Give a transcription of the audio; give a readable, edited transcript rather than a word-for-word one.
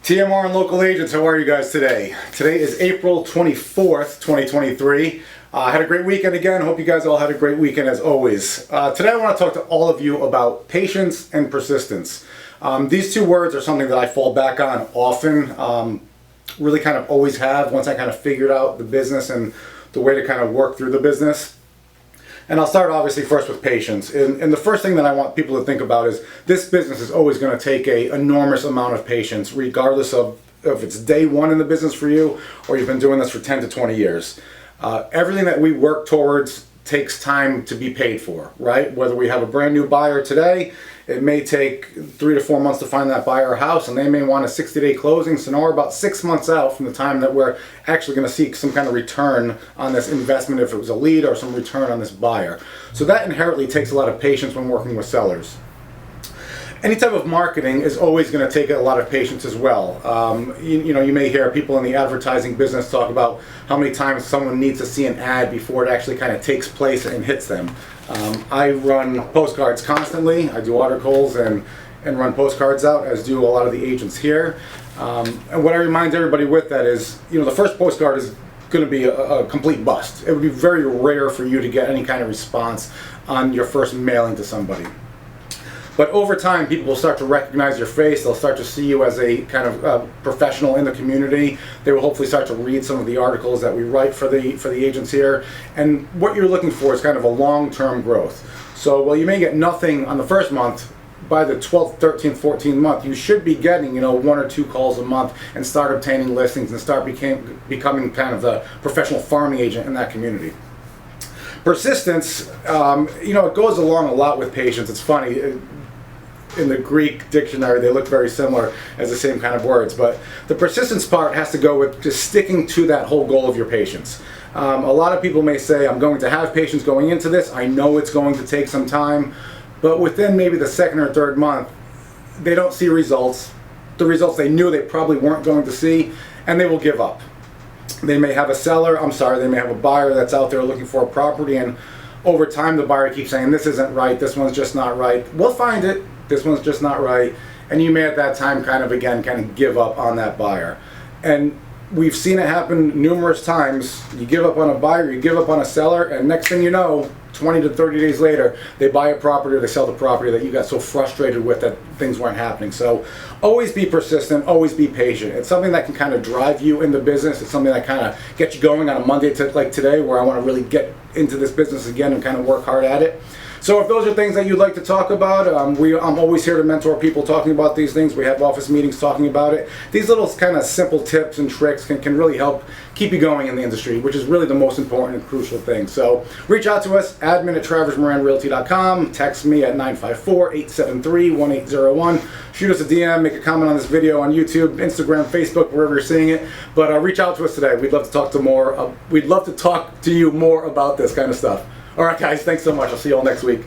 TMR and local agents, how are you guys today? Today is April 24th, 2023. I had a great weekend again. Hope you guys all had a great weekend as always. Today I want to talk to all of you about patience and persistence. These two words are something that I fall back on often, really kind of always have once I kind of figured out the business and the way to kind of work through the business. And I'll start obviously first with patience. And the first thing that I want people to think about is this business is always going to take an enormous amount of patience, regardless of if it's day one in the business for you or you've been doing this for 10 to 20 years. Everything that we work towards takes time to be paid for, right? Whether we have a brand new buyer today, it may take 3 to 4 months to find that buyer a house, and they may want a 60-day closing. So now we're about 6 months out from the time that we're actually going to seek some kind of return on this investment, if it was a lead, or some return on this buyer. So that inherently takes a lot of patience when working with sellers. Any type of marketing is always going to take a lot of patience as well. You may hear people in the advertising business talk about how many times someone needs to see an ad before it actually kind of takes place and hits them. I run postcards constantly. I do articles and run postcards out, as do a lot of the agents here. And what I remind everybody with that is, the first postcard is going to be a complete bust. It would be very rare for you to get any kind of response on your first mailing to somebody. But over time, people will start to recognize your face. They'll start to see you as a kind of professional in the community. They will hopefully start to read some of the articles that we write for the agents here. And what you're looking for is kind of a long-term growth. So while you may get nothing on the first month, by the 12th, 13th, 14th month, you should be getting 1 or 2 calls a month and start obtaining listings and start becoming kind of the professional farming agent in that community. Persistence, it goes along a lot with patience. It's funny. In the Greek dictionary, they look very similar as the same kind of words, but the persistence part has to go with just sticking to that whole goal of your patience. A lot of people may say, I'm going to have patience going into this. I know it's going to take some time, but within maybe the second or third month, they don't see results. The results they knew they probably weren't going to see, and they will give up. They may have they may have a buyer that's out there looking for a property, and over time the buyer keeps saying, this isn't right, this one's just not right. We'll find it. This one's just not right, and you may at that time kind of give up on that buyer. And we've seen it happen numerous times. You give up on a buyer, you give up on a seller, and next thing you know, 20 to 30 days later, they buy a property or they sell the property that you got so frustrated with that things weren't happening. So always be persistent, always be patient. It's something that can kind of drive you in the business. It's something that kind of gets you going on a Monday like today, where I want to really get into this business again and kind of work hard at it. So if those are things that you'd like to talk about, I'm always here to mentor people talking about these things. We have office meetings talking about it. These little kind of simple tips and tricks can really help keep you going in the industry, which is really the most important and crucial thing. So reach out to us, admin@traversmiranrealty.com. Text me at 954-873-1801. Shoot us a DM, make a comment on this video on YouTube, Instagram, Facebook, wherever you're seeing it. But reach out to us today. We'd love to talk to we'd love to talk to you more about this kind of stuff. All right, guys, thanks so much. I'll see you all next week.